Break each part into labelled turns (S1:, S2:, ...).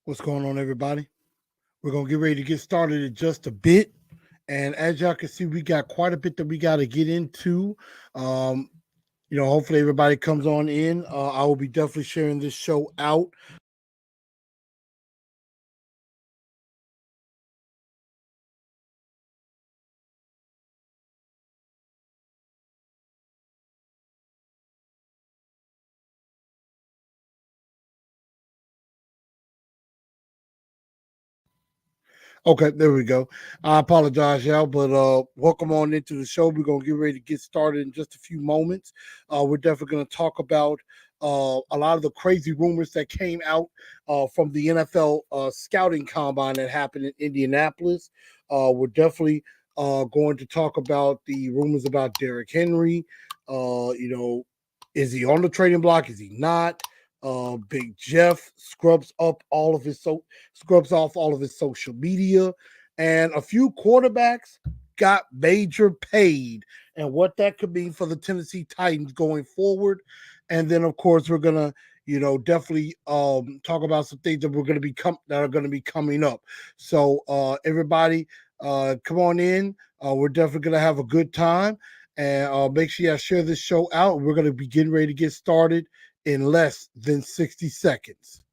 S1: What's going on, everybody? We're going to get ready to get started in just a bit. And as y'all can see, we got quite a bit that we got to get into. Um, hopefully everybody comes on in. I will be definitely sharing this show out. Okay, there we go. I apologize, y'all, but welcome on into the show. We're gonna get ready to get started in just a few moments. We're definitely gonna talk about a lot of the crazy rumors that came out from the NFL scouting combine that happened in Indianapolis. We're definitely going to talk about the rumors about Derrick Henry. Is he on the trading block? Is he not? Big Jeff scrubs off all of his social media, and a few quarterbacks got major paid, and what that could mean for the Tennessee Titans going forward. And then, of course, we're gonna, definitely talk about some things that are gonna be coming up. So, everybody, come on in. We're definitely gonna have a good time, and make sure you share this show out. We're gonna be getting ready to get started in less than 60 seconds.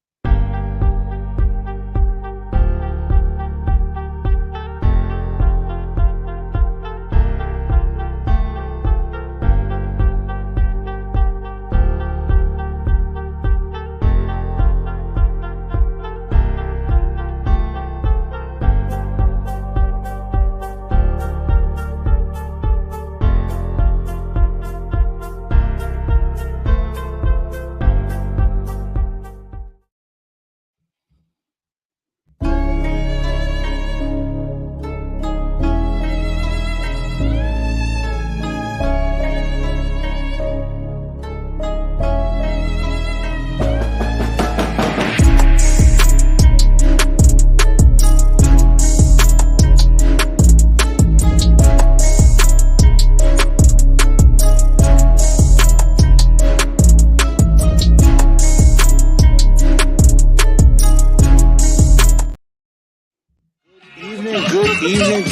S1: Good evening,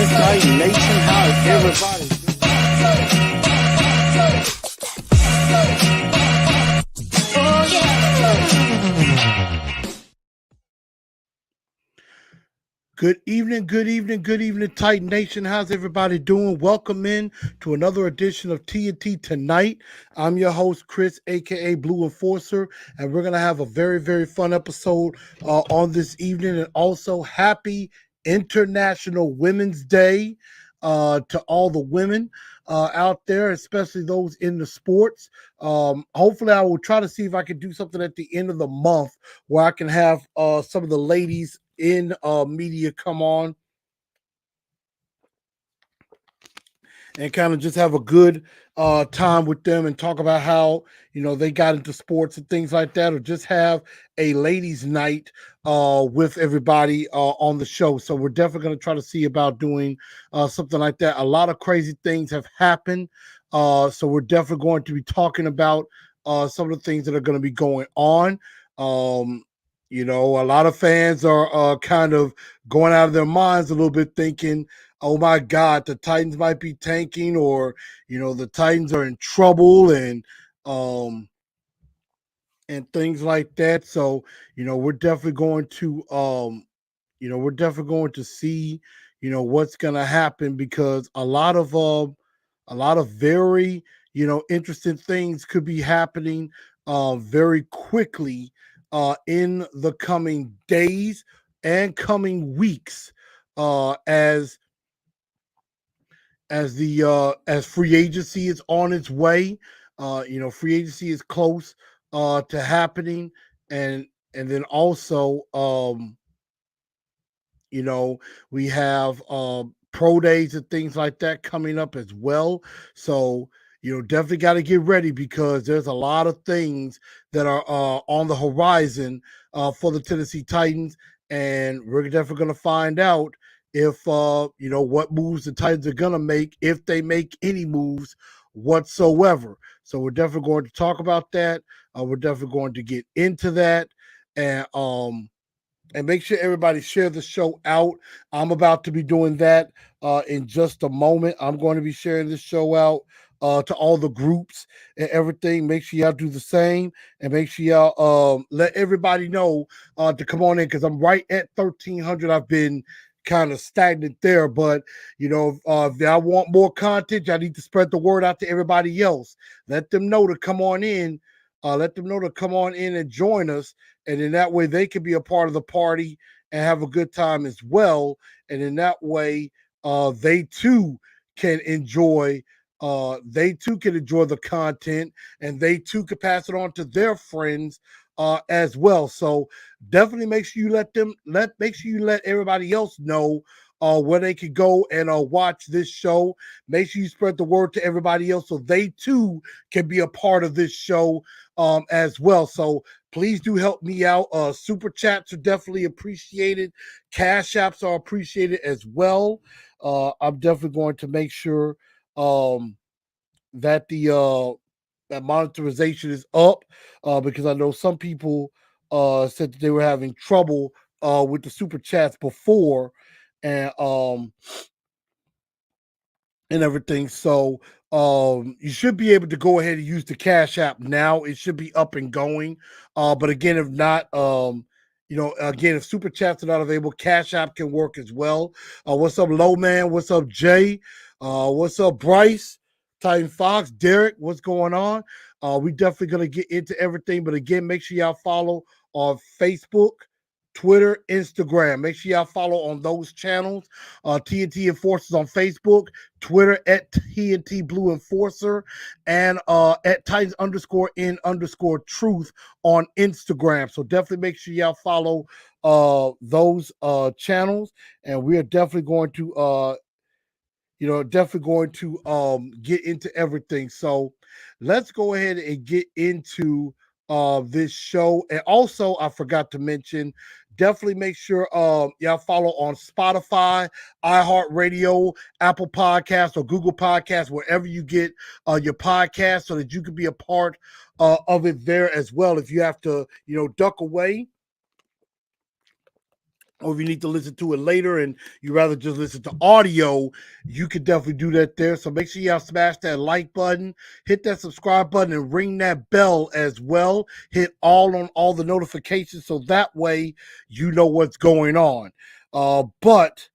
S1: Titan Nation. How's everybody? Good evening, Titan Nation. How's everybody doing? Welcome in to another edition of TNT Tonight. I'm your host, Chris, aka Blue Enforcer, and we're gonna have a very, very fun episode on this evening. And also, happy International Women's Day to all the women out there, especially those in the sports. Hopefully, I will try to see if I can do something at the end of the month where I can have some of the ladies in media come on and kind of just have a good time with them and talk about how they got into sports and things like that, or just have a ladies' night with everybody on the show. So we're definitely going to try to see about doing something like that. A lot of crazy things have happened, so we're definitely going to be talking about some of the things that are going to be going on. Um, a lot of fans are kind of going out of their minds a little bit, thinking, oh my God, the Titans might be tanking, or the Titans are in trouble, um and things like that. So we're definitely going to see what's going to happen, because a lot of very interesting things could be happening very quickly in the coming days and coming weeks, as as free agency is on its way. Free agency is close to happening, and then also you know we have pro days and things like that coming up as well. So definitely got to get ready, because there's a lot of things that are on the horizon for the Tennessee Titans, and we're definitely going to find out if what moves the Titans are going to make, if they make any moves whatsoever. So we're definitely going to talk about that. We're definitely going to get into that, and And make sure everybody share the show out. I'm about to be doing that in just a moment. I'm going to be sharing this show out to all the groups and everything. Make sure y'all do the same, and make sure y'all let everybody know to come on in, because I'm right at 1,300. I've been kind of stagnant there, but if y'all want more content, y'all need to spread the word out to everybody else. Let them know to come on in. Let them know to come on in and join us, and in that way they can be a part of the party and have a good time as well. And in that way, they too can enjoy. They too can enjoy the content, and they too can pass it on to their friends as well. So definitely make sure you make sure you let everybody else know where they can go and watch this show. Make sure you spread the word to everybody else so they too can be a part of this show as well. So please do help me out. Super chats are definitely appreciated. Cash apps are appreciated as well. I'm definitely going to make sure um, that the that monetization is up because I know some people said that they were having trouble with the super chats before, and everything. So you should be able to go ahead and use the Cash App now. It should be up and going. But again, if not, again, if super chats are not available, Cash App can work as well. What's up, Low Man? What's up, Jay? What's up, Bryce? Titan Fox, Derek, what's going on? We definitely gonna get into everything, but again, make sure y'all follow on Facebook, Twitter, Instagram. Make sure y'all follow on those channels. TNT Enforcers on Facebook, Twitter at TNT Blue Enforcer, and at Titans _in_ truth on Instagram. So definitely make sure y'all follow those channels, and we are definitely going to get into everything. So let's go ahead and get into this show. And also, I forgot to mention, definitely make sure y'all follow on Spotify, iHeartRadio, Apple Podcasts, or Google Podcasts, wherever you get your podcast, so that you can be a part of it there as well. If you have to, duck away, or if you need to listen to it later and you rather just listen to audio, you can definitely do that there. So make sure y'all smash that like button, hit that subscribe button, and ring that bell as well. Hit all on all the notifications, so that way you know what's going on. But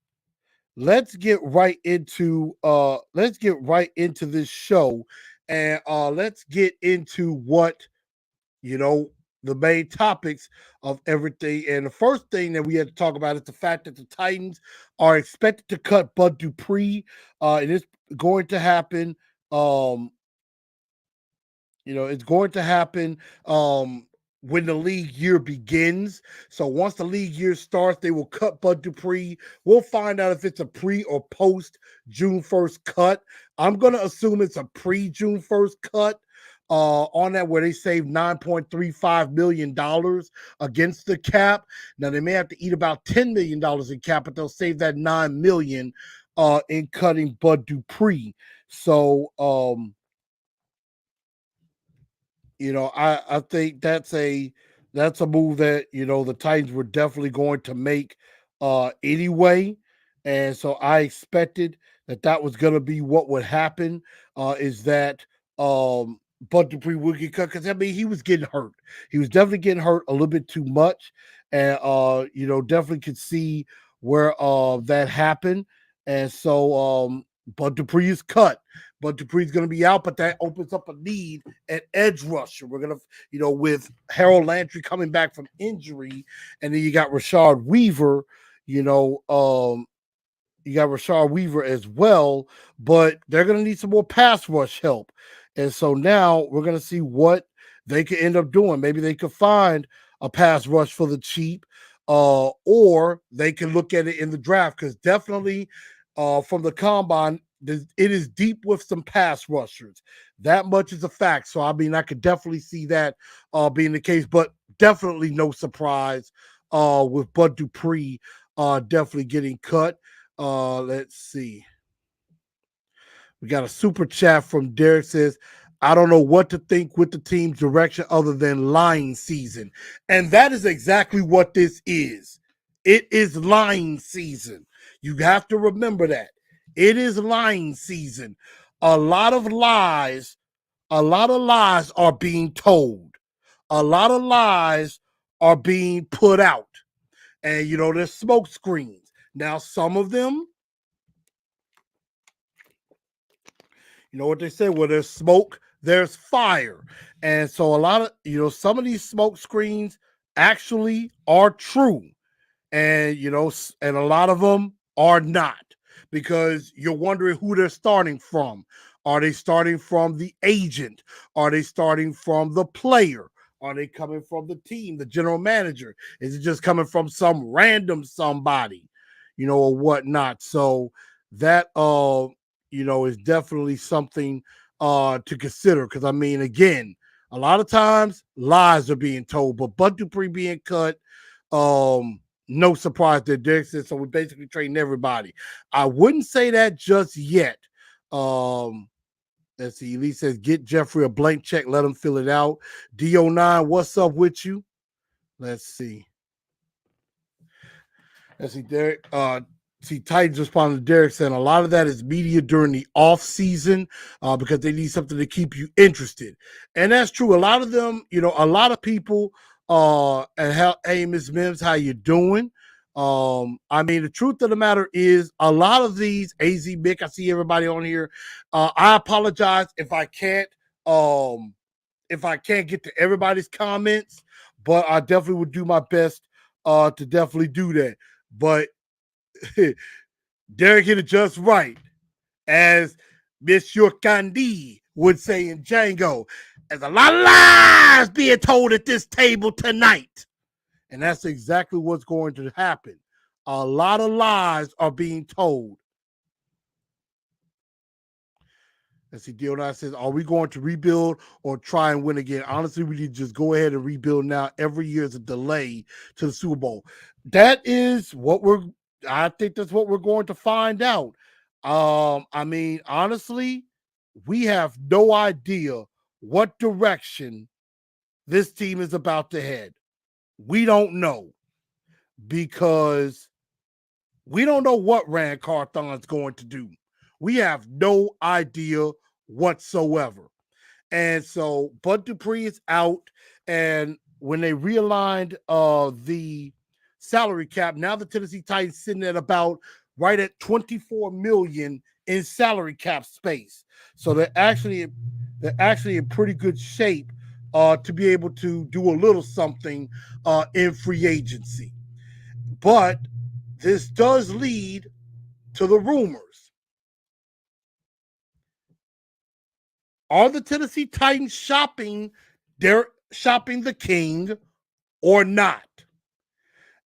S1: let's get right into this show, and let's get into what you know, the main topics of everything. And the first thing that we had to talk about is the fact that the Titans are expected to cut Bud Dupree. And it's going to happen. Um, it's going to happen when the league year begins. So once the league year starts, they will cut Bud Dupree. We'll find out if it's a pre or post June 1st cut. I'm going to assume it's a pre June 1st cut on that, where they saved $9.35 million against the cap. Now they may have to eat about $10 million in cap, but they'll save that $9 million in cutting Bud Dupree. So I think that's a move that the Titans were definitely going to make anyway, and so I expected that was going to be what would happen. Is that Bud Dupree would get cut, because I mean he was getting hurt. He was definitely getting hurt a little bit too much, and definitely could see where that happened, and so Bud Dupree is cut. Bud Dupree's going to be out, but that opens up a need at edge rusher. We're going to, with Harold Landry coming back from injury, and then you got Rashard Weaver, you got Rashard Weaver as well, but they're going to need some more pass rush help. And so now we're going to see what they could end up doing. Maybe they could find a pass rush for the cheap, or they can look at it in the draft, because definitely from the combine, it is deep with some pass rushers. That much is a fact. So, I mean, I could definitely see that being the case, but definitely no surprise with Bud Dupree definitely getting cut. Let's see. We got a super chat from Derek, says, I don't know what to think with the team's direction other than lying season. And that is exactly what this is. It is lying season. You have to remember that. It is lying season. A lot of lies, a lot of lies are being told. A lot of lies are being put out. And there's smoke screens. Now, some of them, you know what they say, where there's smoke, there's fire. And so a lot of, some of these smoke screens actually are true. And and a lot of them are not, because you're wondering who they're starting from. Are they starting from the agent? Are they starting from the player? Are they coming from the team, the general manager? Is it just coming from some random somebody, or whatnot? So that is definitely something to consider, because I mean, again, a lot of times lies are being told, but Bud Dupree being cut, no surprise that Derek said, so we're basically trading everybody. I wouldn't say that just yet. Let's see. Lee says, get Jeffrey a blank check, let him fill it out. DO9, what's up with you? Let's see. Let's see, Derek. Titans responded to Derek saying a lot of that is media during the off season because they need something to keep you interested. And that's true. A lot of them, a lot of people, and how, hey, Ms. Mims, how you doing? I mean, the truth of the matter is a lot of these, AZ Mick, I see everybody on here. I apologize if I can't get to everybody's comments, but I definitely would do my best to definitely do that. But Derek hit it just right, as Monsieur Candy would say in Django. There's a lot of lies being told at this table tonight. And that's exactly what's going to happen. A lot of lies are being told. Let's see, Dion says, are we going to rebuild or try and win again? Honestly, we need to just go ahead and rebuild now. Every year is a delay to the Super Bowl. That is what I think that's what we're going to find out. I mean, honestly, we have no idea what direction this team is about to head. We don't know, because we don't know what Rand Carthon's going to do. We have no idea whatsoever. And so Bud Dupree is out. And when they realigned the salary cap, now the Tennessee Titans sitting at about right at $24 million in salary cap space. So they're actually in pretty good shape to be able to do a little something in free agency. But this does lead to the rumors. Are the Tennessee Titans shopping the king or not?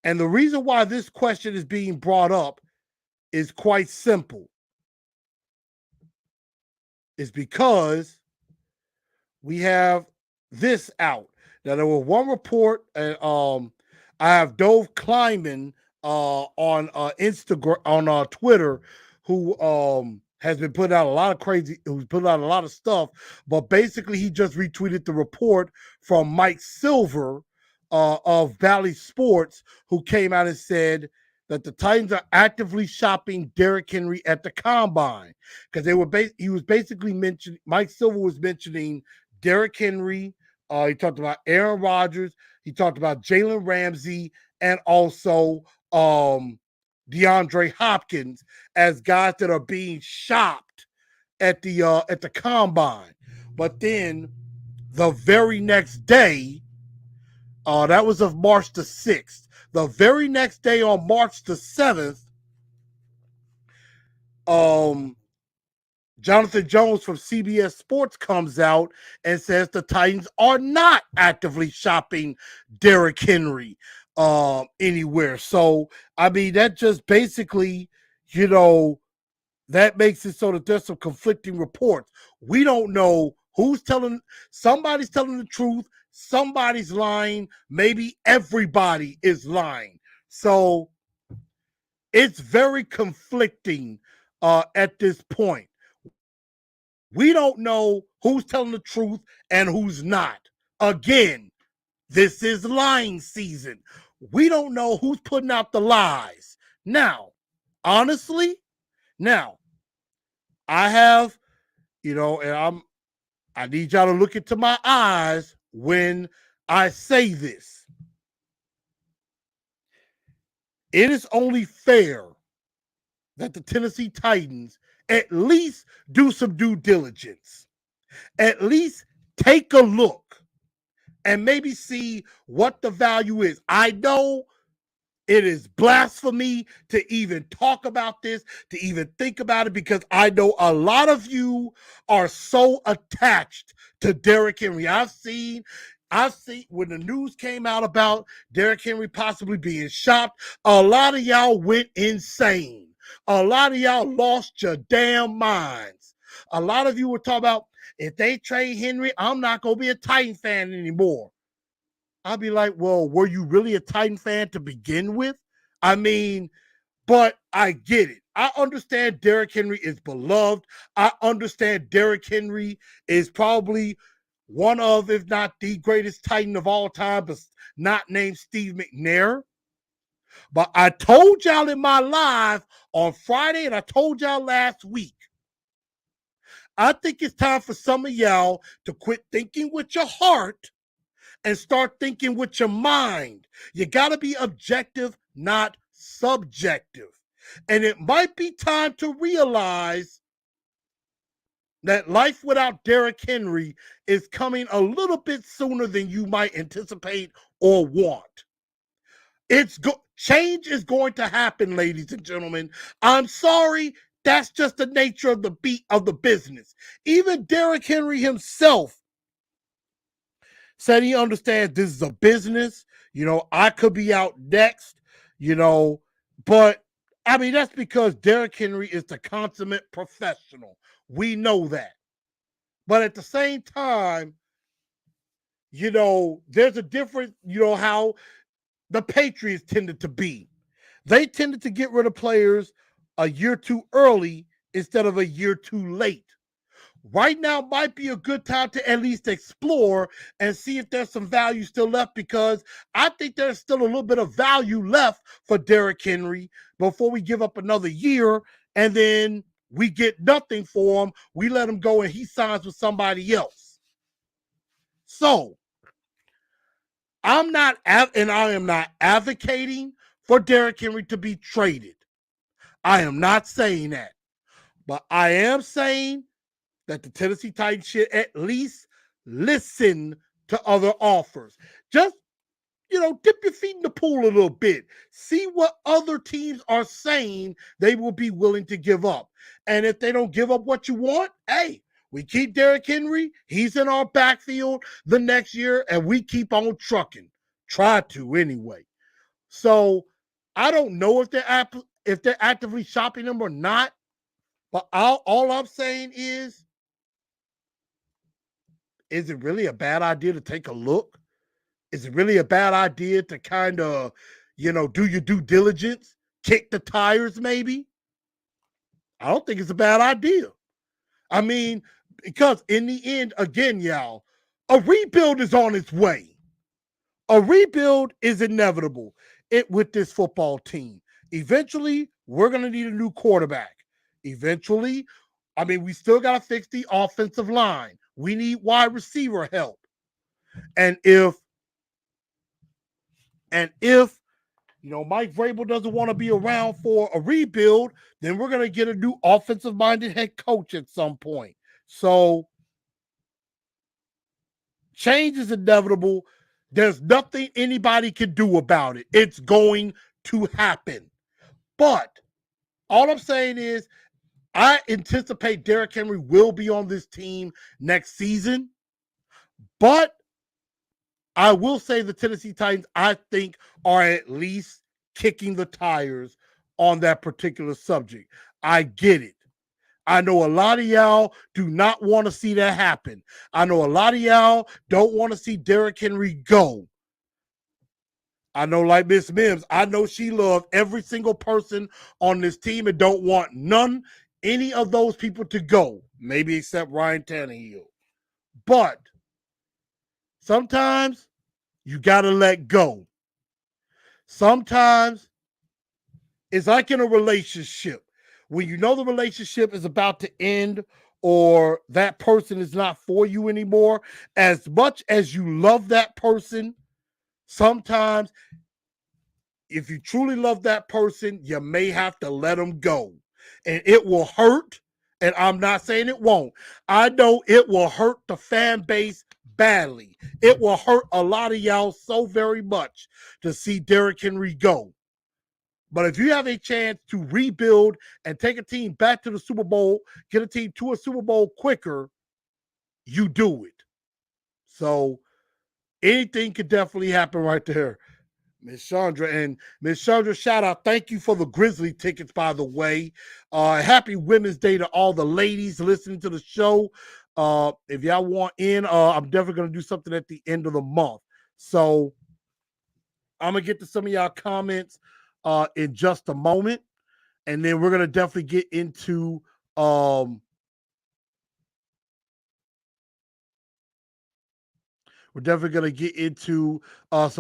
S1: And the reason why this question is being brought up is quite simple. It's because we have this out. Now, there was one report, and I have Dove Kleiman on Instagram, on Twitter, who has been putting out a lot of stuff, but basically he just retweeted the report from Mike Silver of Valley Sports, who came out and said that the Titans are actively shopping Derrick Henry at the combine, because Mike Silver was mentioning Derrick Henry. He talked about Aaron Rodgers. He talked about Jalen Ramsey, and also DeAndre Hopkins as guys that are being shopped at the combine. But then the very next day, that was of March the 6th. The very next day, on March the 7th, Jonathan Jones from CBS Sports comes out and says the Titans are not actively shopping Derrick Henry anywhere. So, I mean, that just basically, that makes it so that there's some conflicting reports. We don't know somebody's telling the truth, somebody's lying, maybe everybody is lying. So it's very conflicting at this point. We don't know who's telling the truth and who's not. Again, this is lying season. We don't know who's putting out the lies. Now, honestly, now I have, and I need y'all to look into my eyes when I say this. It is only fair that the Tennessee Titans at least do some due diligence. At least take a look and maybe see what the value is. I know it is blasphemy to even talk about this, to even think about it, because I know a lot of you are so attached to Derrick Henry. I've seen when the news came out about Derrick Henry possibly being shopped, a lot of y'all went insane. A lot of y'all lost your damn minds. A lot of you were talking about, if they trade Henry, I'm not going to be a Titan fan anymore. I'll be like, well, were you really a Titan fan to begin with? I mean, but I get it. I understand Derrick Henry is beloved. I understand Derrick Henry is probably one of, if not the greatest Titan of all time, but not named Steve McNair. But I told y'all in my live on Friday, and I told y'all last week, I think it's time for some of y'all to quit thinking with your heart and start thinking with your mind. You got to be objective, not subjective. And it might be time to realize that life without Derrick Henry is coming a little bit sooner than you might anticipate or want. Change is going to happen, ladies and gentlemen. I'm sorry, that's just the nature of the beat of the business. Even Derrick Henry himself said he understands this is a business. I could be out next, but I mean, that's because Derrick Henry is the consummate professional. We know that. But at the same time, there's a difference, how the Patriots tended to be. They tended to get rid of players a year too early instead of a year too late. Right now might be a good time to at least explore and see if there's some value still left, because I think there's still a little bit of value left for Derrick Henry before we give up another year and then we get nothing for him. We let him go and he signs with somebody else. So I am not advocating for Derrick Henry to be traded. I am not saying that. But I am saying that the Tennessee Titans should at least listen to other offers. Just, dip your feet in the pool a little bit. See what other teams are saying they will be willing to give up. And if they don't give up what you want, hey, we keep Derrick Henry. He's in our backfield the next year, and we keep on trucking. Try to anyway. So I don't know if they're actively shopping him or not. But all I'm saying is it really a bad idea to take a look? Is it really a bad idea to kind of, do your due diligence, kick the tires maybe? I don't think it's a bad idea. I mean, because in the end, again, y'all, a rebuild is on its way. A rebuild is inevitable with this football team. Eventually, we're going to need a new quarterback. Eventually, we still got to fix the offensive line. We need wide receiver help. And if Mike Vrabel doesn't want to be around for a rebuild, then we're going to get a new offensive-minded head coach at some point. So change is inevitable. There's nothing anybody can do about it. It's going to happen. But all I'm saying is I anticipate Derrick Henry will be on this team next season. But I will say the Tennessee Titans, I think, are at least kicking the tires on that particular subject. I get it. I know a lot of y'all do not want to see that happen. I know a lot of y'all don't want to see Derrick Henry go. I know, like Miss Mims, I know she loves every single person on this team and don't want any of those people to go, maybe except Ryan Tannehill. But sometimes you got to let go. Sometimes it's like in a relationship. When you know the relationship is about to end or that person is not for you anymore, as much as you love that person, sometimes if you truly love that person, you may have to let them go. And it will hurt. And I'm not saying it won't. I know it will hurt the fan base badly. It will hurt a lot of y'all so very much to see Derrick Henry go. But if you have a chance to rebuild and take a team back to the Super Bowl, get a team to a Super Bowl quicker, you do it. So anything could definitely happen right there. Miss Chandra and Miss Chandra, shout out. Thank you for the Grizzly tickets, by the way. Happy Women's Day to all the ladies listening to the show. If y'all want in, I'm definitely going to do something at the end of the month. So I'm going to get to some of y'all comments in just a moment. And then we're going to definitely get into some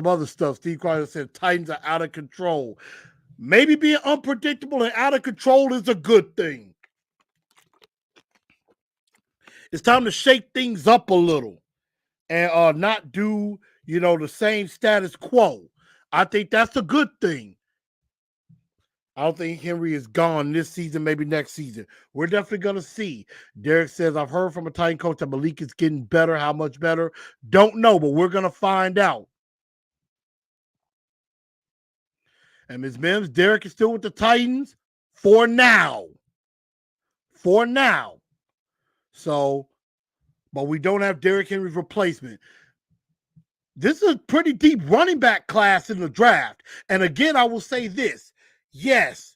S1: other stuff. Steve Carter said Titans are out of control. Maybe being unpredictable and out of control is a good thing. It's time to shake things up a little and not do, the same status quo. I think that's a good thing. I don't think Henry is gone this season, maybe next season. We're definitely going to see. Derek says, I've heard from a Titan coach that Malik is getting better. How much better? Don't know, but we're going to find out. And Ms. Mims, Derek is still with the Titans for now. For now. So, but we don't have Derrick Henry's replacement. This is a pretty deep running back class in the draft. And again, I will say this. Yes,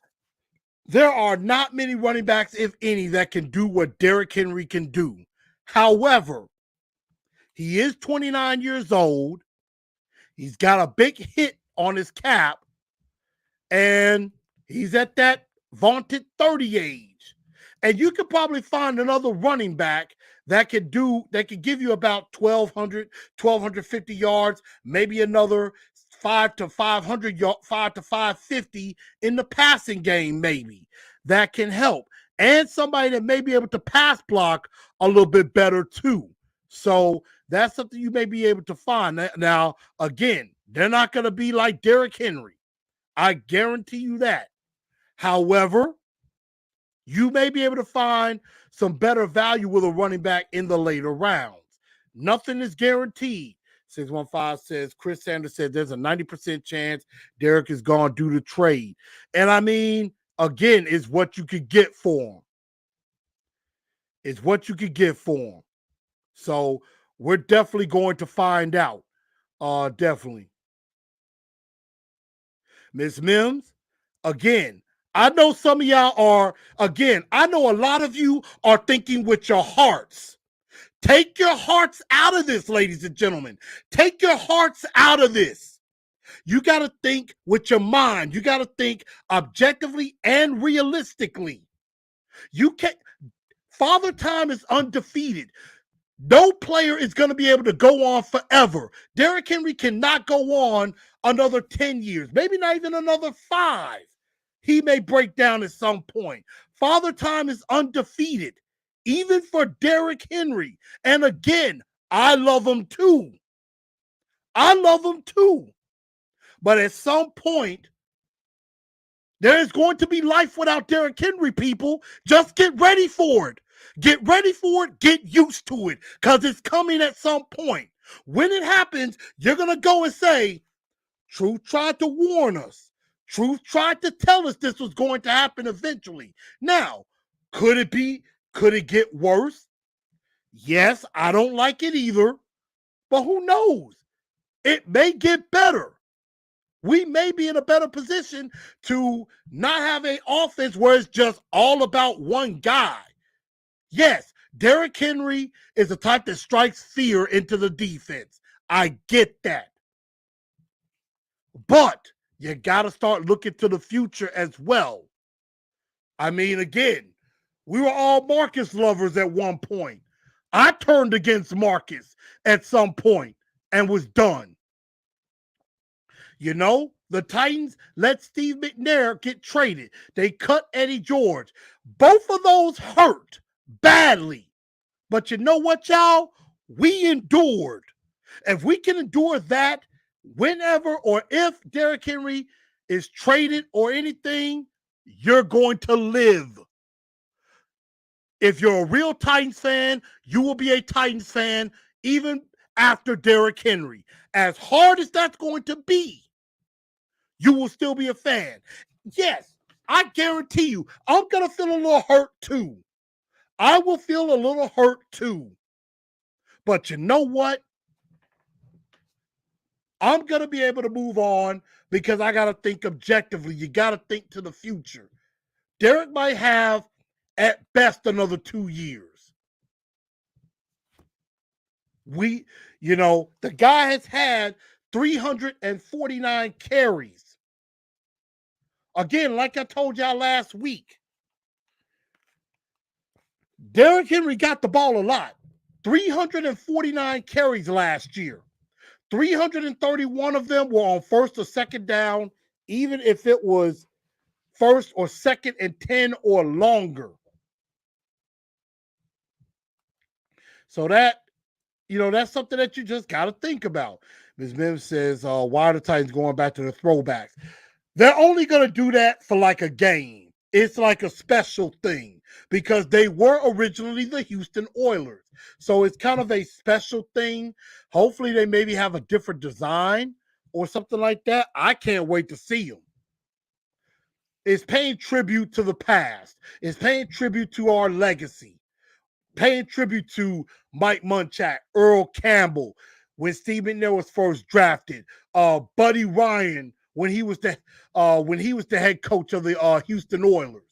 S1: there are not many running backs, if any, that can do what Derrick Henry can do. However, he is 29 years old. He's got a big hit on his cap. And he's at that vaunted 30 age. And you could probably find another running back that could give you about 1,250 yards, maybe another 5 to 500 5 to 550 in the passing game, maybe that can help. And somebody that may be able to pass block a little bit better too. So that's something you may be able to find. Now, again, they're not going to be like Derrick Henry. I guarantee you that. However, you may be able to find some better value with a running back in the later rounds. Nothing is guaranteed. 615 says, Chris Sanders said there's a 90% chance Derrick is gone due to trade. And I mean, again, it's what you could get for him. It's what you could get for him. So we're definitely going to find out. Definitely. Ms. Mims, again, I know some of y'all are, I know a lot of you are thinking with your hearts. Take your hearts out of this, ladies and gentlemen. Take your hearts out of this. You got to think with your mind. You got to think objectively and realistically. You can't. Father Time is undefeated. No player is going to be able to go on forever. Derrick Henry cannot go on another 10 years, maybe not even another 5. He may break down at some point. Father Time is undefeated, even for Derrick Henry. And again, I love him too. I love him too. But at some point, there is going to be life without Derrick Henry, people. Just get ready for it. Get ready for it. Get used to it because it's coming at some point. When it happens, you're going to go and say, Truth tried to warn us. Truth tried to tell us this was going to happen eventually. Now, could it get worse? Yes, I don't like it either. But who knows? It may get better. We may be in a better position to not have an offense where it's just all about one guy. Yes, Derrick Henry is the type that strikes fear into the defense. I get that. But you got to start looking to the future as well. I mean, again, we were all Marcus lovers at one point. I turned against Marcus at some point and was done. The The Titans let Steve McNair get traded. They cut Eddie George. Both of those hurt badly. But you know what, y'all? We endured. If we can endure that, whenever or if Derrick Henry is traded or anything, you're going to live. If you're a real Titans fan, you will be a Titans fan even after Derrick Henry. As hard as that's going to be, you will still be a fan. Yes, I guarantee you, I'm going to feel a little hurt too. I will feel a little hurt too. But you know what? I'm going to be able to move on because I got to think objectively. You got to think to the future. Derrick might have, at best, another 2 years. The guy has had 349 carries. Again, like I told y'all last week, Derrick Henry got the ball a lot. 349 carries last year. 331 of them were on first or second down, even if it was first or second and 10 or longer. So that's something that you just got to think about. Ms. Mims says, why are the Titans going back to the throwbacks? They're only going to do that for like a game. It's like a special thing because they were originally the Houston Oilers. So it's kind of a special thing. Hopefully they maybe have a different design or something like that. I can't wait to see them. It's paying tribute to the past. It's paying tribute to our legacy. Paying tribute to Mike Munchak, Earl Campbell, when Steve McNair was first drafted, Buddy Ryan when he was the head coach of the Houston Oilers.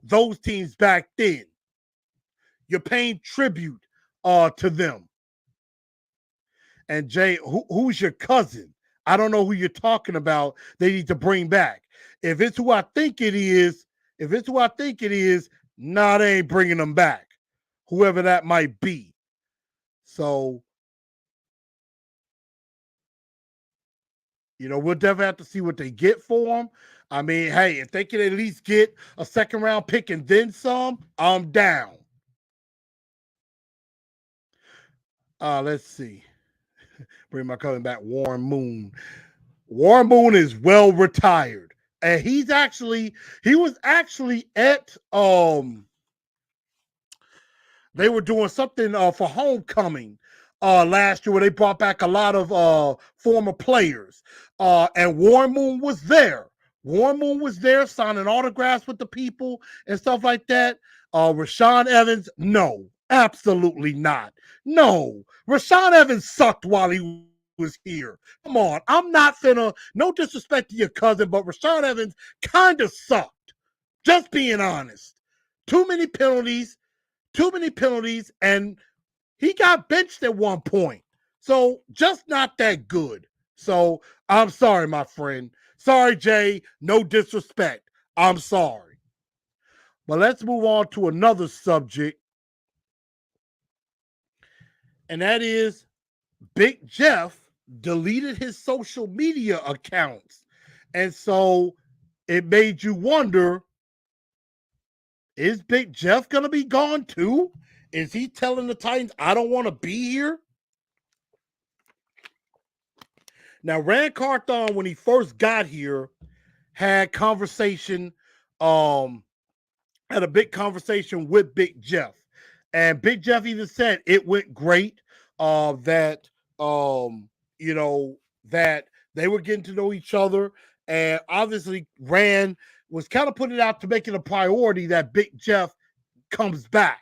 S1: Those teams back then. You're paying tribute to them. And Jay, who's your cousin? I don't know who you're talking about. They need to bring back. If it's who I think it is, nah, they ain't bringing them back. Whoever that might be. So, we'll definitely have to see what they get for them. I mean, hey, if they can at least get a second round pick and then some, I'm down. Let's see. Bring my cousin back, Warren Moon. Warren Moon is well retired. And he was actually at they were doing something for homecoming last year where they brought back a lot of former players. And Warren Moon was there. Warren Moon was there signing autographs with the people and stuff like that. Rashaan Evans, no, absolutely not. No, Rashaan Evans sucked while he was here. Come on, I'm not finna, no disrespect to your cousin, but Rashaan Evans kind of sucked. Just being honest. Too many penalties, and he got benched at one point. So just not that good. So I'm sorry, my friend. Sorry, Jay. No disrespect. I'm sorry. But let's move on to another subject. And that is Big Jeff deleted his social media accounts. And so it made you wonder, is Big Jeff going to be gone too? Is he telling the Titans, I don't want to be here? Now, Rand Carthon, when he first got here, had a big conversation with Big Jeff. And Big Jeff even said it went great, that they were getting to know each other. And obviously, Rand was kind of putting it out to make it a priority that Big Jeff comes back.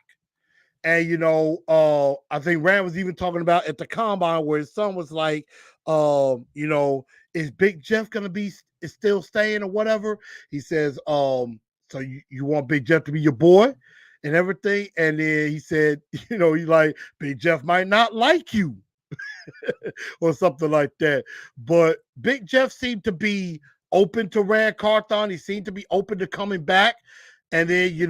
S1: And, I think Rand was even talking about at the combine where his son was like, is Big Jeff going to be still staying or whatever? He says, so you want Big Jeff to be your boy and everything? And then he said, he's like, Big Jeff might not like you or something like that. But Big Jeff seemed to be open to Rand Carthon. He seemed to be open to coming back. And then, he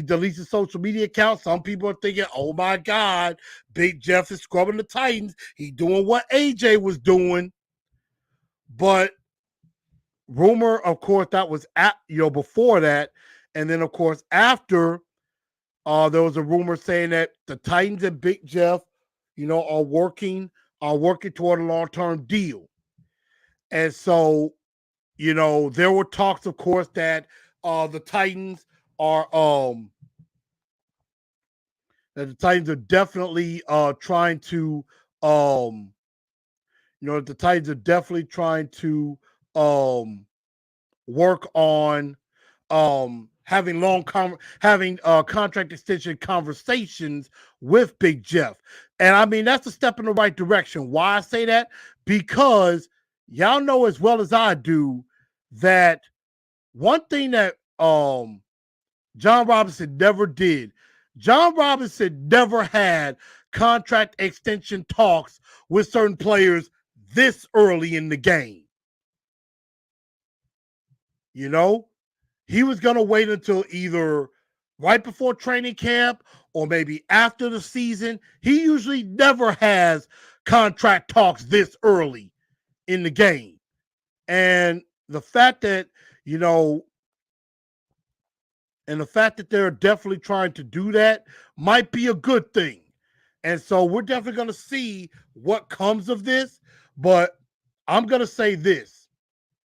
S1: deletes his social media account. Some people are thinking, oh, my God, Big Jeff is scrubbing the Titans. He doing what AJ was doing. But rumor, of course, that was before that, and then of course after, there was a rumor saying that the Titans and Big Jeff, are working toward a long-term deal, and so there were talks, of course, that the Titans are definitely trying to um the Titans are definitely trying to work on having contract extension conversations with Big Jeff. And I mean, that's a step in the right direction. Why I say that? Because y'all know as well as I do that one thing that John Robinson never did. John Robinson never had contract extension talks with certain players this early in the game. He was going to wait until either right before training camp or maybe after the season. He usually never has contract talks this early in the game. And the fact that, they're definitely trying to do that might be a good thing. And so we're definitely going to see what comes of this. But I'm going to say this.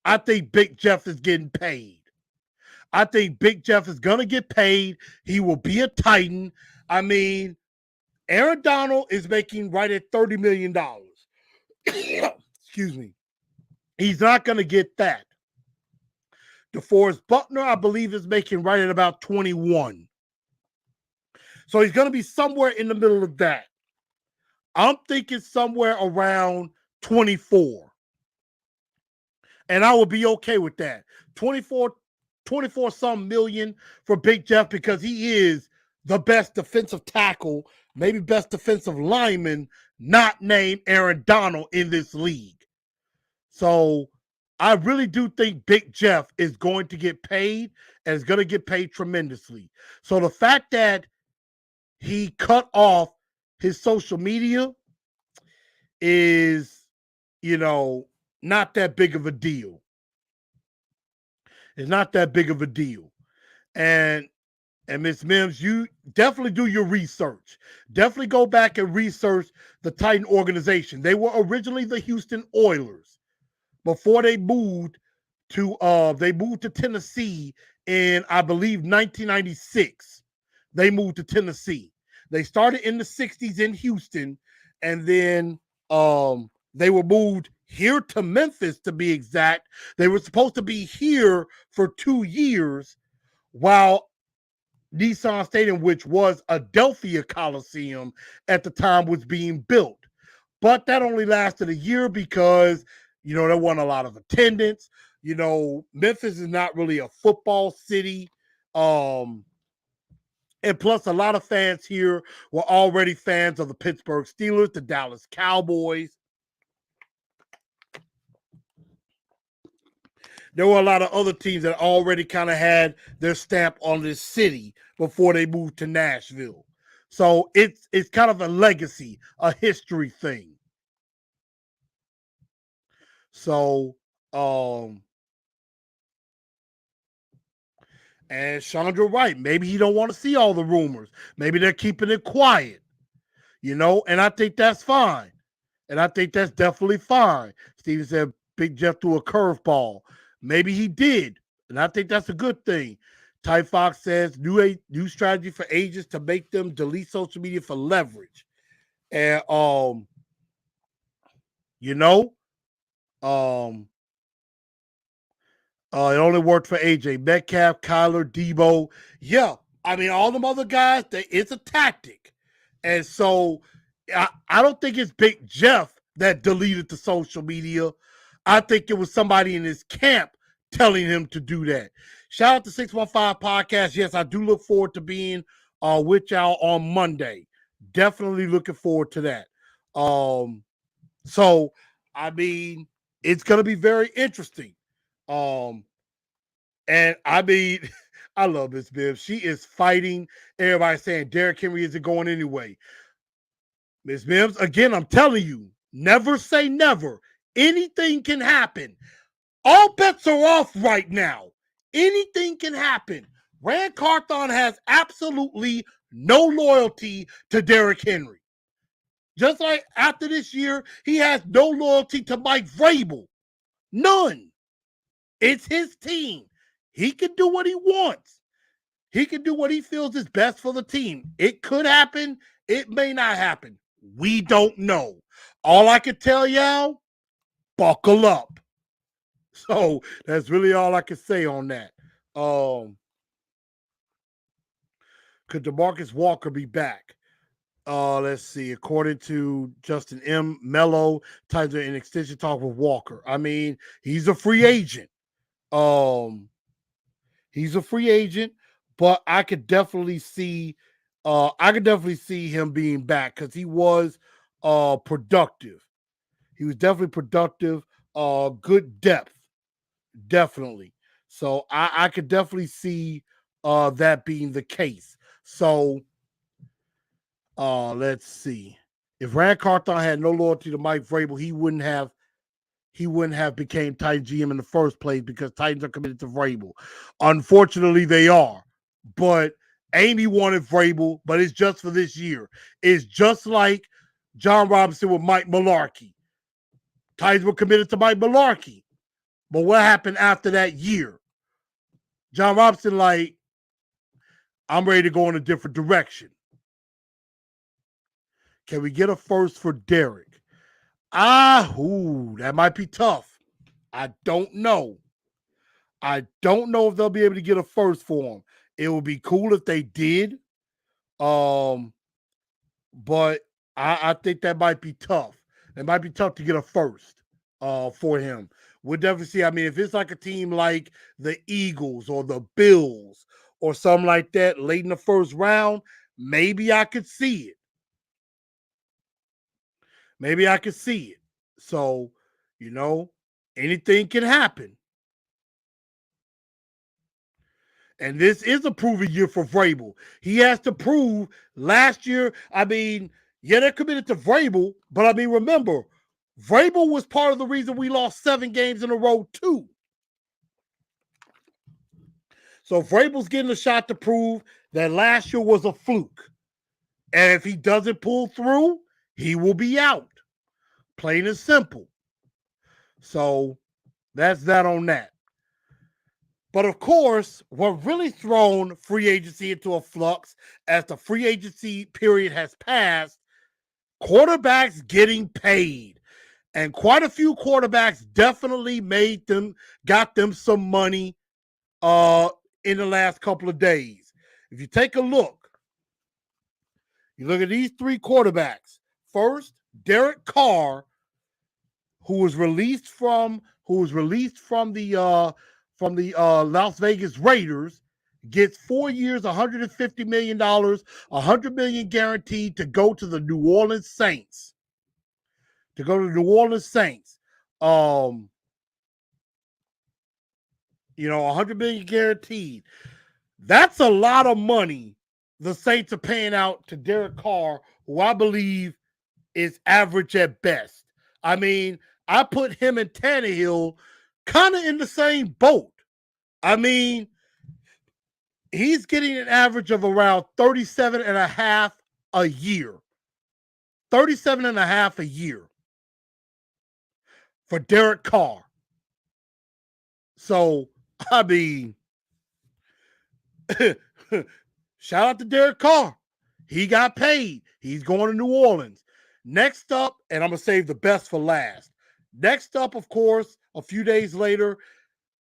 S1: I think Big Jeff is getting paid. I think Big Jeff is going to get paid. He will be a Titan. I mean, Aaron Donald is making right at $30 million. Excuse me. He's not going to get that. DeForest Buckner, I believe, is making right at about 21. So he's going to be somewhere in the middle of that. I'm thinking somewhere around 24. And I will be okay with that. 24 some million for Big Jeff because he is the best defensive tackle, maybe best defensive lineman, not named Aaron Donald in this league. So I really do think Big Jeff is going to get paid and is going to get paid tremendously. So the fact that he cut off his social media is, not that big of a deal. It's not that big of a deal. And Ms. Mims, you definitely do your research. Definitely go back and research the Titan organization. They were originally the Houston Oilers before they moved to Tennessee in, I believe, 1996. They moved to Tennessee. They started in the 60s in Houston, and then they were moved here to Memphis, to be exact. They were supposed to be here for 2 years while Nissan Stadium, which was Adelphia Coliseum at the time, was being built. But that only lasted a year because, there wasn't a lot of attendance. Memphis is not really a football city. And plus, a lot of fans here were already fans of the Pittsburgh Steelers, the Dallas Cowboys. There were a lot of other teams that already kind of had their stamp on this city before they moved to Nashville. So it's kind of a legacy, a history thing. So, and Chandra Wright, maybe he don't want to see all the rumors. Maybe they're keeping it quiet, and I think that's fine. And I think that's definitely fine. Steven said Big Jeff threw a curveball. Maybe he did, and I think that's a good thing. Ty Fox says new strategy for agents to make them delete social media for leverage. And it only worked for AJ Metcalf, Kyler, Debo. Yeah, I mean all them other guys. It's a tactic, and so I don't think it's Big Jeff that deleted the social media. I think it was somebody in his camp telling him to do that. Shout out to 615 Podcast. Yes, I do look forward to being with y'all on Monday. Definitely looking forward to that. So, I mean, it's going to be very interesting. And I mean, I love Miss Bibb. She is fighting. Everybody saying Derrick Henry isn't going anyway. Miss Mims, again, I'm telling you, never say never. Anything can happen. All bets are off right now. Anything can happen. Rand Carthon has absolutely no loyalty to Derrick Henry. Just like after this year, he has no loyalty to Mike Vrabel. None. It's his team. He can do what he wants. He can do what he feels is best for the team. It could happen. It may not happen. We don't know. All I can tell y'all, buckle up. So that's really all I can say on that. Could DeMarcus Walker be back? Let's see. According to Justin M. Mello, times an extension talk with Walker. I mean, he's a free agent. He's a free agent, but I could definitely see him being back because he was productive. He was definitely productive, good depth, definitely. So I could definitely see that being the case. So let's see. If Rand Carthon had no loyalty to Mike Vrabel, he wouldn't have became Titan GM in the first place because Titans are committed to Vrabel. Unfortunately, they are. But Amy wanted Vrabel, but it's just for this year. It's just like John Robinson with Mike Mularkey. Titans were committed to Mike Mularkey. But what happened after that year? John Robinson, like, I'm ready to go in a different direction. Can we get a first for Derrick? That might be tough. I don't know. I don't know if they'll be able to get a first for him. It would be cool if they did. But I think that might be tough. It might be tough to get a first for him. We'll definitely see. I mean, if it's like a team like the Eagles or the Bills or something like that late in the first round, maybe I could see it. Maybe I could see it. So, anything can happen. And this is a proven year for Vrabel. He has to prove last year. I mean, yeah, they're committed to Vrabel, but I mean, remember, Vrabel was part of the reason we lost 7 games in a row, too. So Vrabel's getting a shot to prove that last year was a fluke. And if he doesn't pull through, he will be out. Plain and simple. So that's that on that. But of course, what really thrown free agency into a flux as the free agency period has passed, quarterbacks getting paid. And quite a few quarterbacks definitely got them some money in the last couple of days. If you take a look, you look at these 3 quarterbacks. First, Derek Carr, who was released from the Las Vegas Raiders, gets 4 years, $150 million, $100 million guaranteed to go to the New Orleans Saints. $100 million guaranteed. That's a lot of money the Saints are paying out to Derek Carr, who I believe is average at best. I mean, I put him and Tannehill kind of in the same boat. I mean, he's getting an average of around 37 and a half a year. 37 and a half a year for Derek Carr. So, I mean, shout out to Derek Carr. He got paid. He's going to New Orleans. Next up, and I'm going to save the best for last. Next up, of course, a few days later,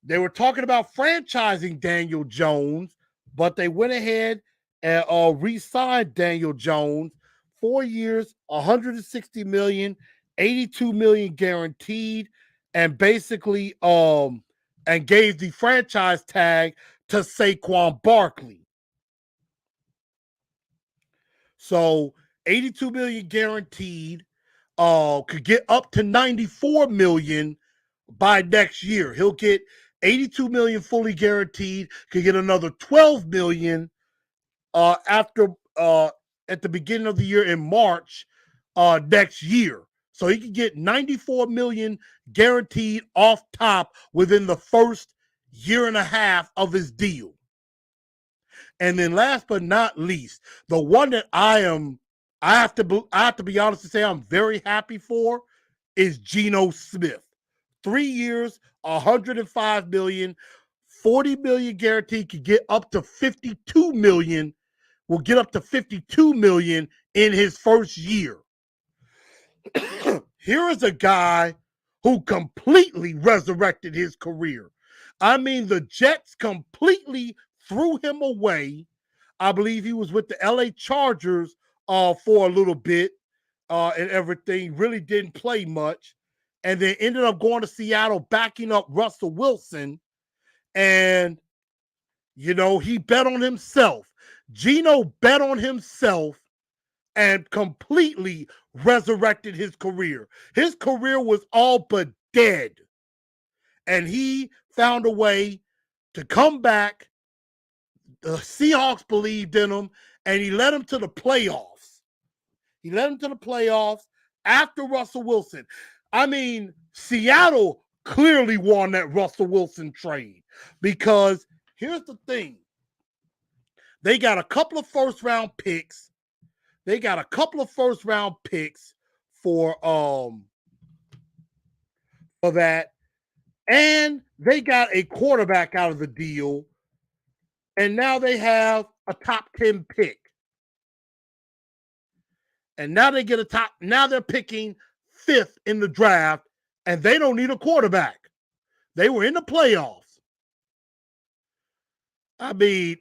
S1: they were talking about franchising Daniel Jones, but they went ahead and re-signed Daniel Jones. 4 years, $160 million, $82 million guaranteed, and basically and gave the franchise tag to Saquon Barkley. So $82 million guaranteed, could get up to $94 million by next year. He'll get $82 million fully guaranteed, could get another $12 million after at the beginning of the year in March next year. So he could get $94 million guaranteed off top within the first year and a half of his deal. And then last but not least, the one that I have to be honest and say I'm very happy for is Geno Smith. 3 years, 105 million, 40 million guaranteed, could get up to 52 million, will get up to 52 million in his first year. Here is a guy who completely resurrected his career. I mean, the Jets completely threw him away. I believe he was with the LA Chargers for a little bit and everything. Really didn't play much. And then ended up going to Seattle, backing up Russell Wilson. And, you know, he bet on himself. Geno bet on himself and completely resurrected his career. His career was all but dead. And he found a way to come back. The Seahawks believed in him, and he led them to the playoffs. He led them to the playoffs after Russell Wilson. I mean, Seattle clearly won that Russell Wilson trade because here's the thing. They got a couple of first-round picks. They got a couple of first-round picks for that. And they got a quarterback out of the deal. And now they have a top 10 pick. And now they get now they're picking 5th in the draft, and they don't need a quarterback. They were in the playoffs. I mean,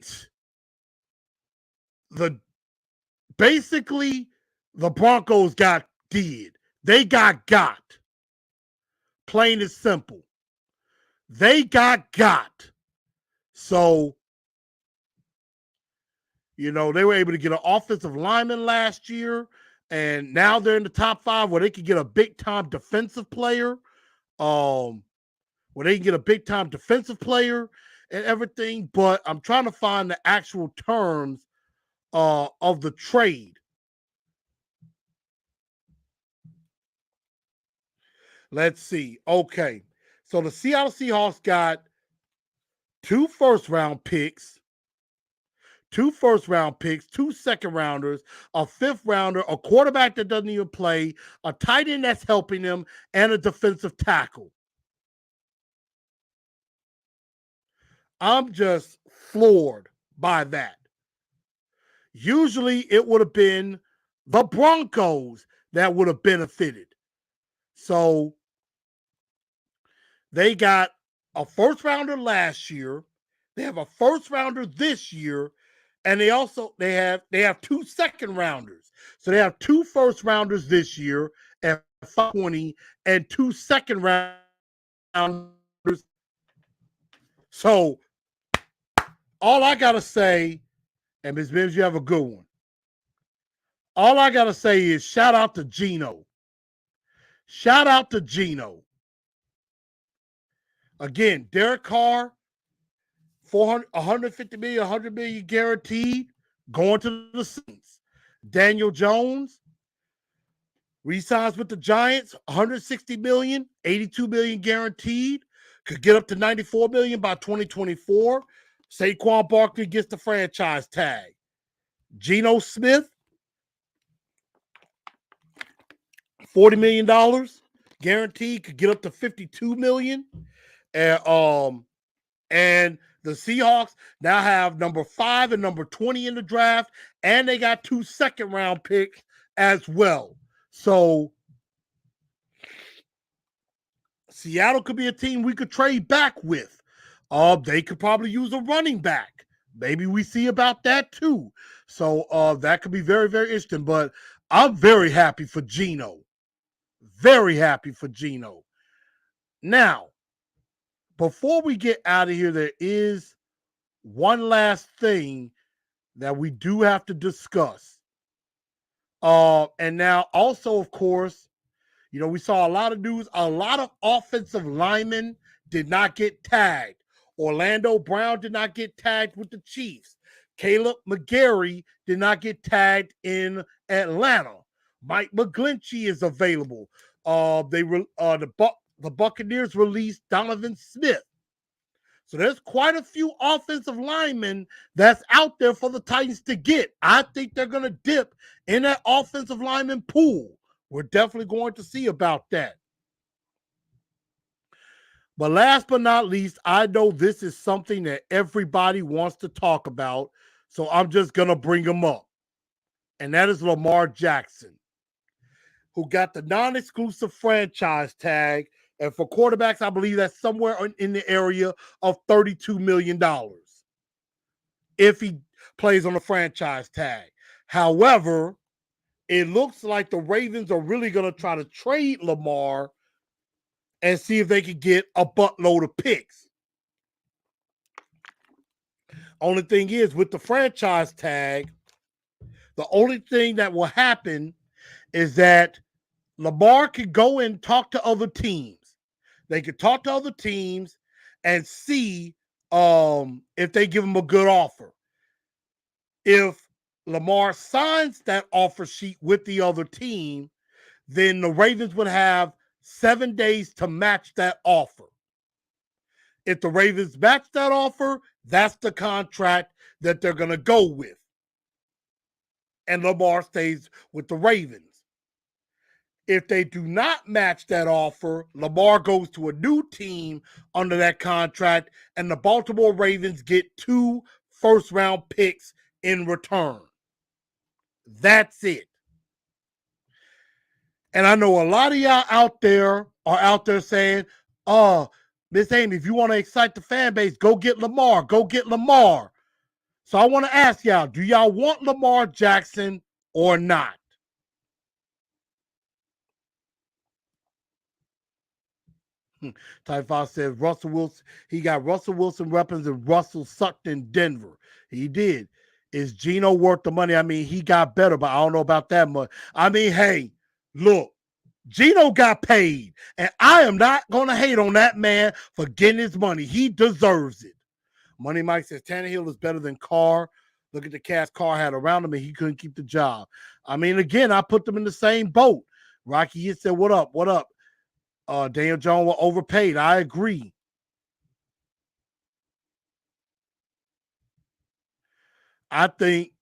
S1: basically, the Broncos got did. They got. Plain and simple. They got. So, you know, they were able to get an offensive lineman last year, and now they're in the top 5 where they can get a big-time defensive player, and everything. But I'm trying to find the actual terms of the trade. Let's see. Okay. So the Seattle Seahawks got 2 first-round picks, 2 first-round picks, 2 second-rounders, a 5th rounder, a quarterback that doesn't even play, a tight end that's helping them, and a defensive tackle. I'm just floored by that. Usually it would have been the Broncos that would have benefited. So they got a first rounder last year. They have a first rounder this year. And they have 2 second rounders. So they have 2 first rounders this year at 520 and 2 second rounders. So all I got to say, and Ms. Mims, you have a good one. All I got to say is shout out to Geno. Shout out to Geno. Again, Derek Carr, 150 million, 100 million guaranteed, going to the Saints. Daniel Jones resigns with the Giants, 160 million, 82 million guaranteed, could get up to 94 million by 2024. Saquon Barkley gets the franchise tag. Geno Smith, $40 million guaranteed, could get up to 52 million. And the Seahawks now have number 5 and number 20 in the draft, and they got 2 second-round picks as well. So Seattle could be a team we could trade back with. They could probably use a running back. Maybe we see about that too. So that could be very, very interesting. But I'm very happy for Geno. Very happy for Geno. Now, before we get out of here, there is one last thing that we do have to discuss. And now also, of course, you know, we saw a lot of news. A lot of offensive linemen did not get tagged. Orlando Brown did not get tagged with the Chiefs. Caleb McGarry did not get tagged in Atlanta. Mike McGlinchey is available. The Buccaneers released Donovan Smith. So there's quite a few offensive linemen that's out there for the Titans to get. I think they're going to dip in that offensive lineman pool. We're definitely going to see about that. But last but not least, I know this is something that everybody wants to talk about, so I'm just going to bring them up. And that is Lamar Jackson, who got the non-exclusive franchise tag. And for quarterbacks, I believe that's somewhere in the area of $32 million if he plays on the franchise tag. However, it looks like the Ravens are really going to try to trade Lamar and see if they can get a buttload of picks. Only thing is, with the franchise tag, the only thing that will happen is that Lamar could go and talk to other teams. They could talk to other teams and see if they give him a good offer. If Lamar signs that offer sheet with the other team, then the Ravens would have 7 days to match that offer. If the Ravens match that offer, that's the contract that they're going to go with. And Lamar stays with the Ravens. If they do not match that offer, Lamar goes to a new team under that contract, and the Baltimore Ravens get 2 first-round picks in return. That's it. And I know a lot of y'all out there are out there saying, Miss Amy, if you want to excite the fan base, go get Lamar. Go get Lamar. So I want to ask y'all, do y'all want Lamar Jackson or not? Ty Fox says Russell Wilson, he got Russell Wilson weapons and Russell sucked in Denver. He did. Is Geno worth the money? I mean, he got better, but I don't know about that much. I mean, hey, look, Geno got paid, and I am not going to hate on that man for getting his money. He deserves it. Money Mike says Tannehill is better than Carr. Look at the cast Carr had around him, and he couldn't keep the job. I mean, again, I put them in the same boat. Rocky said, what up? What up? Daniel Jones was overpaid. I agree. I think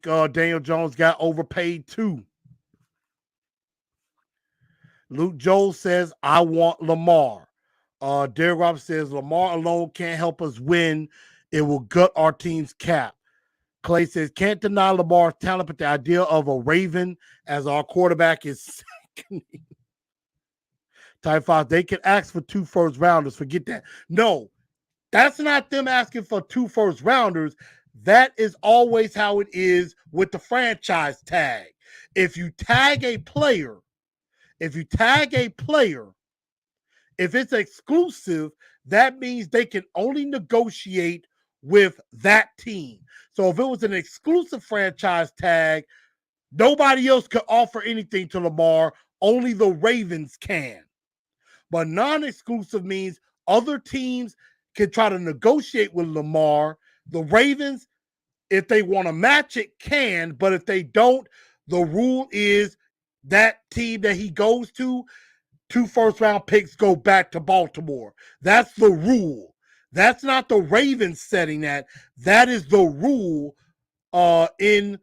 S1: Daniel Jones got overpaid too. Luke Joel says, I want Lamar. Derek Roberts says, Lamar alone can't help us win. It will gut our team's cap. Clay says, can't deny Lamar's talent, but the idea of a Raven as our quarterback is Type 5, they can ask for 2 first rounders. Forget that. No, that's not them asking for 2 first rounders. That is always how it is with the franchise tag. If you tag a player, if it's exclusive, that means they can only negotiate with that team. So if it was an exclusive franchise tag, nobody else could offer anything to Lamar. Only the Ravens can. But non-exclusive means other teams can try to negotiate with Lamar. The Ravens, if they want to match it, can. But if they don't, the rule is that team that he goes to, 2 first-round picks go back to Baltimore. That's the rule. That's not the Ravens setting that. That is the rule in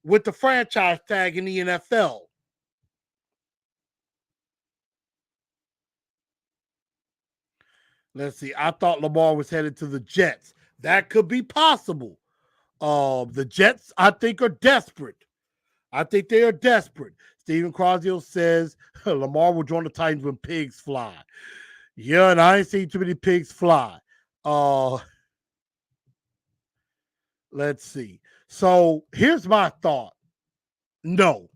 S1: with the franchise tag in the NFL. Let's see. I thought Lamar was headed to the Jets. That could be possible. The Jets, I think, are desperate. I think they are desperate. Steven Crosdale says Lamar will join the Titans when pigs fly. Yeah, and I ain't seen too many pigs fly. Let's see. So here's my thought. No,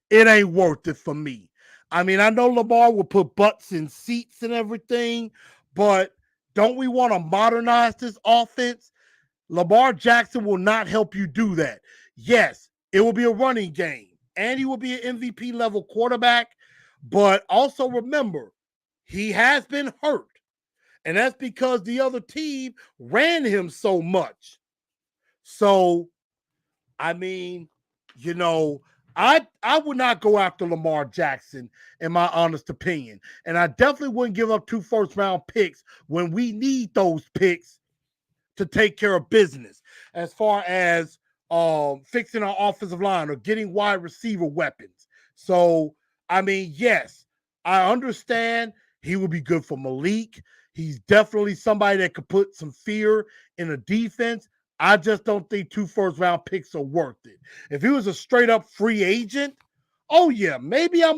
S1: it ain't worth it for me. I mean, I know Lamar will put butts in seats and everything, but don't we want to modernize this offense? Lamar Jackson will not help you do that. Yes, it will be a running game, and he will be an MVP level quarterback, but also remember, he has been hurt, and that's because the other team ran him so much. So, I mean, I would not go after Lamar Jackson, in my honest opinion. And I definitely wouldn't give up 2 first-round picks when we need those picks to take care of business as far as fixing our offensive line or getting wide receiver weapons. So, I mean, yes, I understand he would be good for Malik. He's definitely somebody that could put some fear in a defense. I just don't think 2 first-round picks are worth it. If he was a straight-up free agent, oh yeah, maybe I'm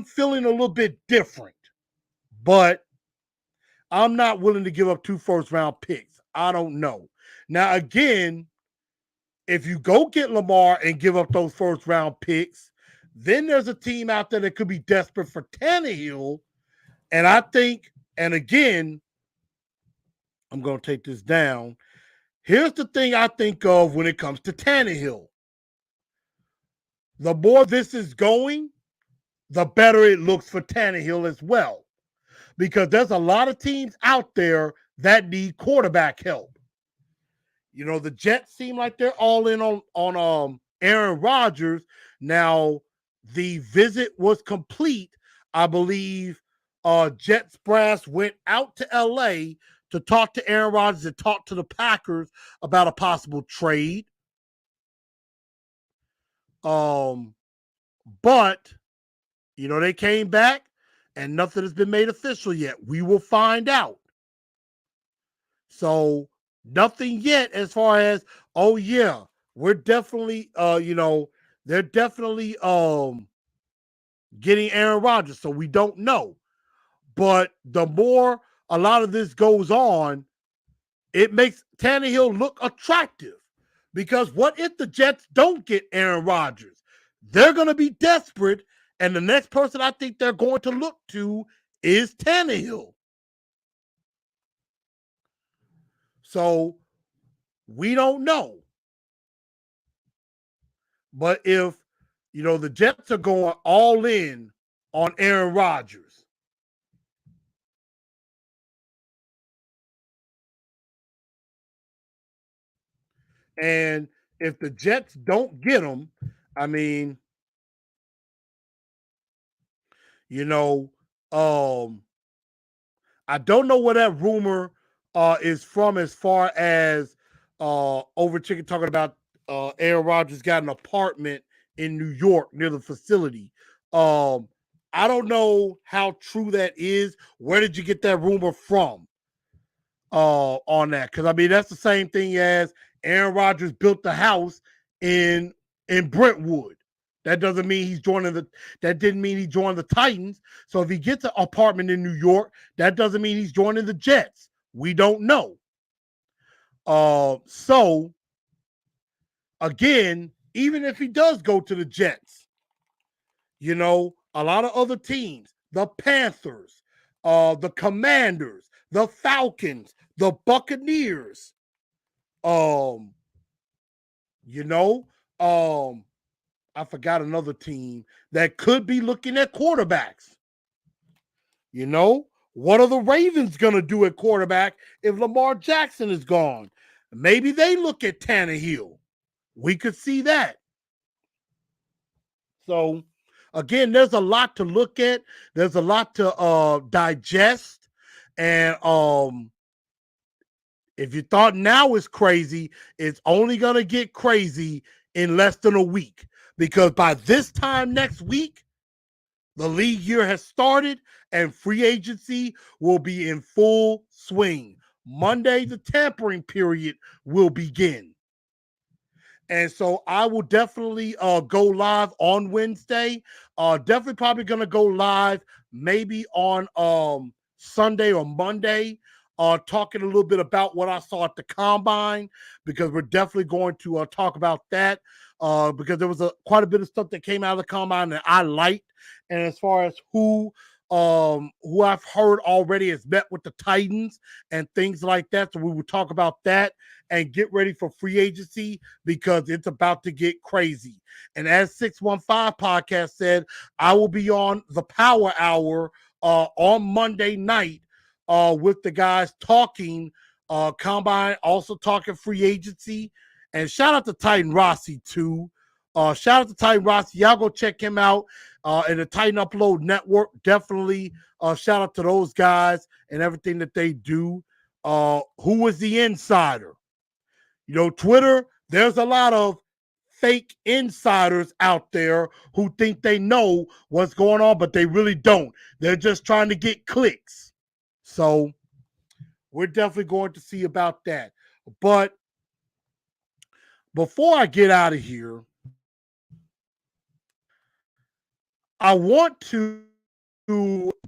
S1: feeling a little bit different. But I'm not willing to give up 2 first-round picks. I don't know. Now, again, if you go get Lamar and give up those first-round picks, then there's a team out there that could be desperate for Tannehill. And I think, and again, I'm going to take this down. Here's the thing I think of when it comes to Tannehill. The more this is going, the better it looks for Tannehill as well. Because there's a lot of teams out there that need quarterback help. You know, the Jets seem like they're all in on Aaron Rodgers. Now, the visit was complete. I believe Jets brass went out to LA to talk to Aaron Rodgers and talk to the Packers about a possible trade. But, you know, they came back and nothing has been made official yet. We will find out. So, nothing yet as far as, oh yeah, we're definitely they're definitely getting Aaron Rodgers. So we don't know. But the more a lot of this goes on, it makes Tannehill look attractive. Because what if the Jets don't get Aaron Rodgers? They're going to be desperate, and the next person I think they're going to look to is Tannehill. So we don't know. But if, you know, the Jets are going all in on Aaron Rodgers, and if the Jets don't get him, I mean, you know, I don't know where that rumor is from as far as over chicken talking about Aaron Rodgers got an apartment in New York near the facility. I don't know how true that is. Where did you get that rumor from on that? Because I mean, that's the same thing as Aaron Rodgers built the house in Brentwood. That doesn't mean he's joining the. That didn't mean he joined the Titans. So if he gets an apartment in New York, that doesn't mean he's joining the Jets. We don't know. So again, even if he does go to the Jets, you know, a lot of other teams, the Panthers, the Commanders, the Falcons, the Buccaneers, you know, I forgot another team that could be looking at quarterbacks. You know, what are the Ravens going to do at quarterback if Lamar Jackson is gone? Maybe they look at Tannehill. We could see that. So, again, there's a lot to look at. There's a lot to digest. And if you thought now is crazy, it's only going to get crazy in less than a week. Because by this time next week, the league year has started and free agency will be in full swing. Monday, the tampering period will begin. And so I will definitely go live on Wednesday. Definitely probably going to go live maybe on Sunday or Monday, talking a little bit about what I saw at the Combine, because we're definitely going to talk about that, because there was quite a bit of stuff that came out of the Combine that I liked. And as far as who I've heard already has met with the Titans and things like that. So we will talk about that and get ready for free agency, because it's about to get crazy. And as 615 Podcast said, I will be on the Power Hour on Monday night with the guys talking Combine, also talking free agency. And shout out to Titan Rossi too. Shout out to Titan Rossi. Y'all go check him out in the Titan Upload Network. Definitely shout out to those guys and everything that they do. Who was the insider? You know, Twitter, there's a lot of fake insiders out there who think they know what's going on, but they really don't. They're just trying to get clicks. So we're definitely going to see about that. But before I get out of here, I want to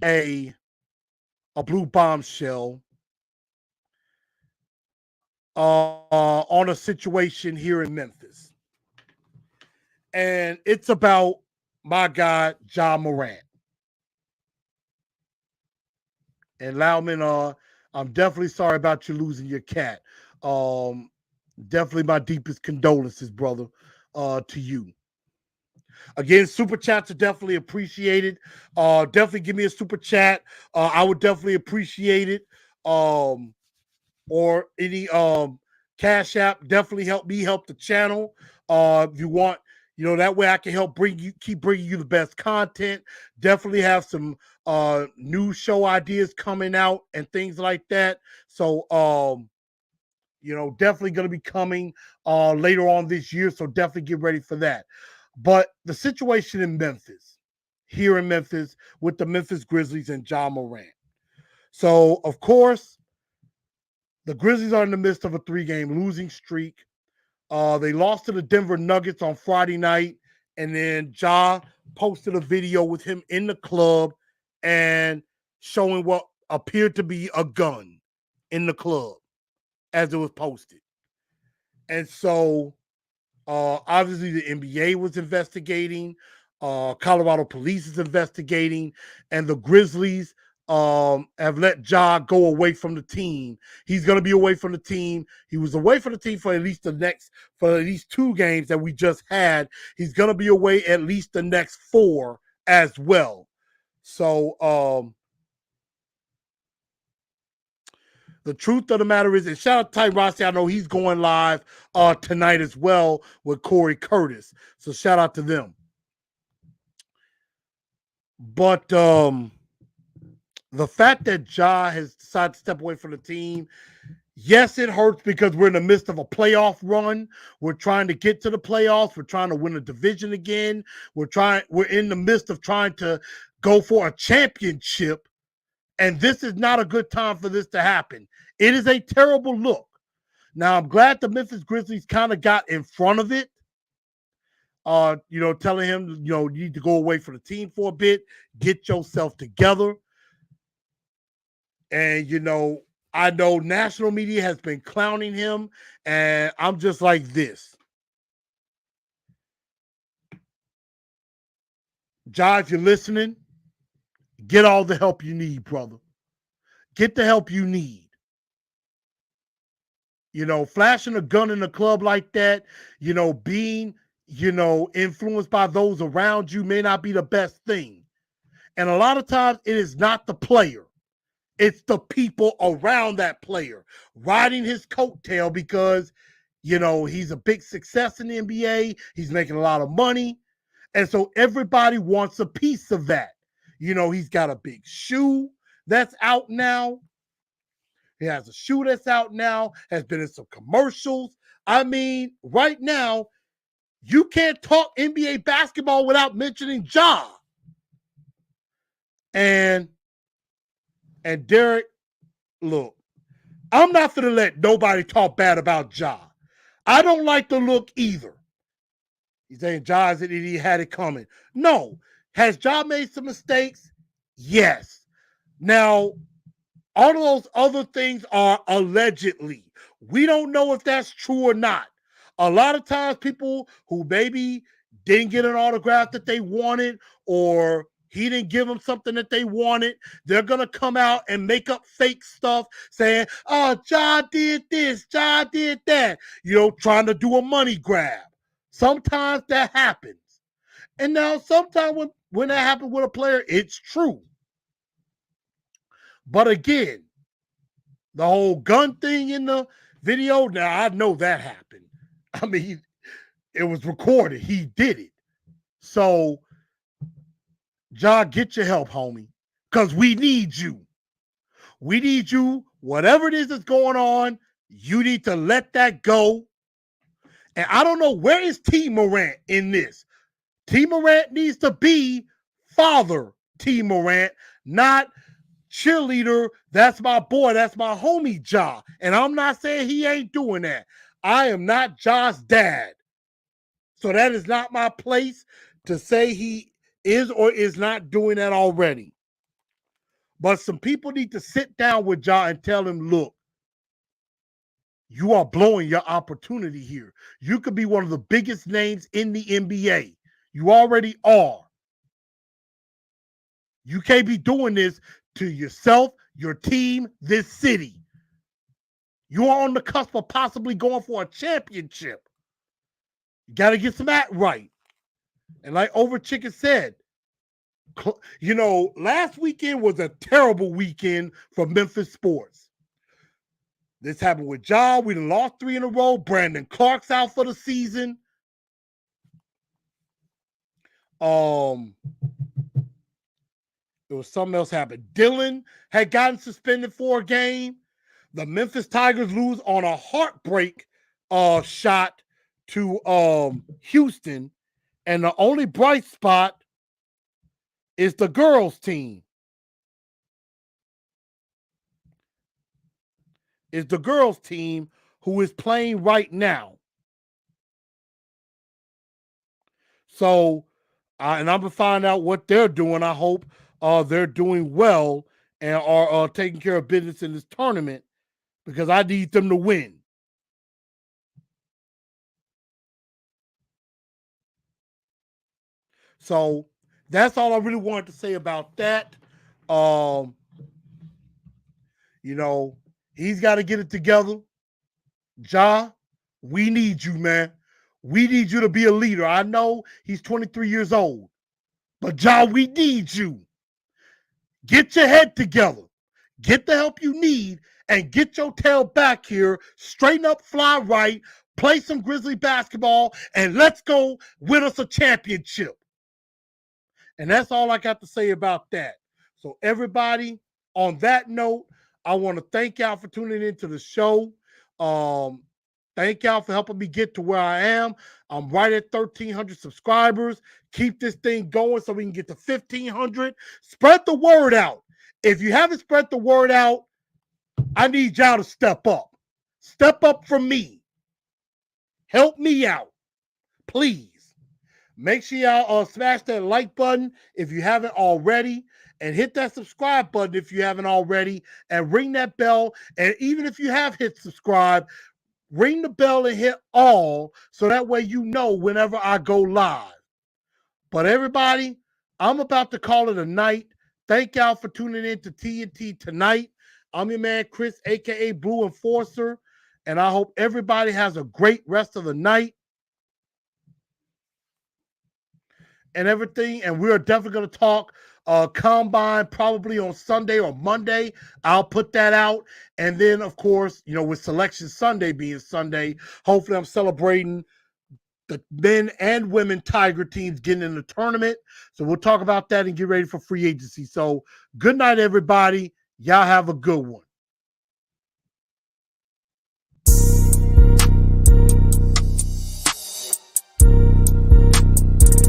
S1: a blue bombshell on a situation here in Memphis. And it's about my guy, Ja Morant. And Lauman, I'm definitely sorry about you losing your cat. Definitely my deepest condolences, brother, to you. Again, super chats are definitely appreciated. Definitely give me a super chat. I would definitely appreciate it. Or any Cash App, definitely help me help the channel. If you want, you know, that way I can help keep bringing you the best content. Definitely have some new show ideas coming out and things like that. So you know, definitely going to be coming later on this year. So definitely get ready for that. But the situation in Memphis, here in Memphis, with the Memphis Grizzlies and Ja Morant. So, of course, the Grizzlies are in the midst of a 3-game losing streak. They lost to the Denver Nuggets on Friday night, and then Ja posted a video with him in the club and showing what appeared to be a gun in the club as it was posted. And so obviously the NBA was investigating, Colorado police is investigating, and the Grizzlies have let Ja go away from the team. He's going to be away from the team. He was away from the team for at least 2 games that we just had. He's going to be away at least the next 4 as well. So the truth of the matter is, and shout out to Ty Rossi, I know he's going live tonight as well with Corey Curtis. So shout out to them. But the fact that Ja has decided to step away from the team, yes, it hurts because we're in the midst of a playoff run. We're trying to get to the playoffs. We're trying to win a division again. We're in the midst of trying to go for a championship. And this is not a good time for this to happen. It is a terrible look. Now, I'm glad the Memphis Grizzlies kind of got in front of it. You know, telling him, you know, you need to go away from the team for a bit, get yourself together. And, you know, I know national media has been clowning him, and I'm just like this. Ja, if you're listening, get all the help you need, brother. Get the help you need. You know, flashing a gun in a club like that, you know, being, you know, influenced by those around you may not be the best thing. And a lot of times it is not the player. It's the people around that player riding his coattail because, you know, he's a big success in the NBA. He's making a lot of money. And so everybody wants a piece of that. You know, he's got a big shoe that's out now. He has a shoe that's out now, has been in some commercials. I mean, right now, you can't talk NBA basketball without mentioning Ja. And Derek, look, I'm not going to let nobody talk bad about Ja. I don't like the look either. He's saying Ja said he had it coming. No. Has Ja made some mistakes? Yes. Now, all of those other things are allegedly. We don't know if that's true or not. A lot of times people who maybe didn't get an autograph that they wanted, or he didn't give them something that they wanted, they're going to come out and make up fake stuff saying, oh, Ja did this, Ja did that, you know, trying to do a money grab. Sometimes that happens. And now sometimes when that happens with a player, it's true. But again, the whole gun thing in the video, now I know that happened. I mean, It was recorded. He did it. So, Ja, get your help, homie, because we need you. We need you. Whatever it is that's going on, you need to let that go. And I don't know, where is T. Morant in this? T. Morant needs to be Father T. Morant, not cheerleader. That's my boy. That's my homie, Ja. And I'm not saying he ain't doing that. I am not Ja's dad. So that is not my place to say he is or is not doing that already. But some people need to sit down with Ja and tell him, look, you are blowing your opportunity here. You could be one of the biggest names in the NBA. You already are. You can't be doing this to yourself, your team, this city. You are on the cusp of possibly going for a championship. You got to get some act right. And like Over Chicken said, you know, last weekend was a terrible weekend for Memphis sports. This happened with Ja. We done lost 3 in a row. Brandon Clark's out for the season. There was something else happened. Dylan had gotten suspended for a game. The Memphis Tigers lose on a heartbreak shot to Houston. And the only bright spot is the girls' team. Is the girls' team who is playing right now. So, and I'm going to find out what they're doing. I hope they're doing well and are taking care of business in this tournament because I need them to win. So, that's all I really wanted to say about that. You know, he's got to get it together. Ja, we need you, man. We need you to be a leader. I know he's 23 years old, but Ja, we need you. Get your head together. Get the help you need and get your tail back here. Straighten up, fly right, play some Grizzly basketball, and let's go win us a championship. And that's all I got to say about that. So everybody, on that note, I want to thank y'all for tuning into the show. Thank y'all for helping me get to where I am. I'm right at 1,300 subscribers. Keep this thing going so we can get to 1,500. Spread the word out. If you haven't spread the word out, I need y'all to step up. Step up for me. Help me out, please. Make sure y'all smash that like button if you haven't already, and hit that subscribe button if you haven't already, and ring that bell. And even if you have hit subscribe, ring the bell and hit all so that way you know whenever I go live. But everybody, I'm about to call it a night. Thank y'all for tuning in to TNT tonight. I'm your man, Chris, a.k.a. Blue Enforcer, and I hope everybody has a great rest of the night and everything. And we're definitely going to talk Combine probably on Sunday or Monday. I'll put that out. And then, of course, you know, with Selection Sunday being Sunday, hopefully I'm celebrating the men and women Tiger teams getting in the tournament. So we'll talk about that and get ready for free agency. So good night, everybody. Y'all have a good one.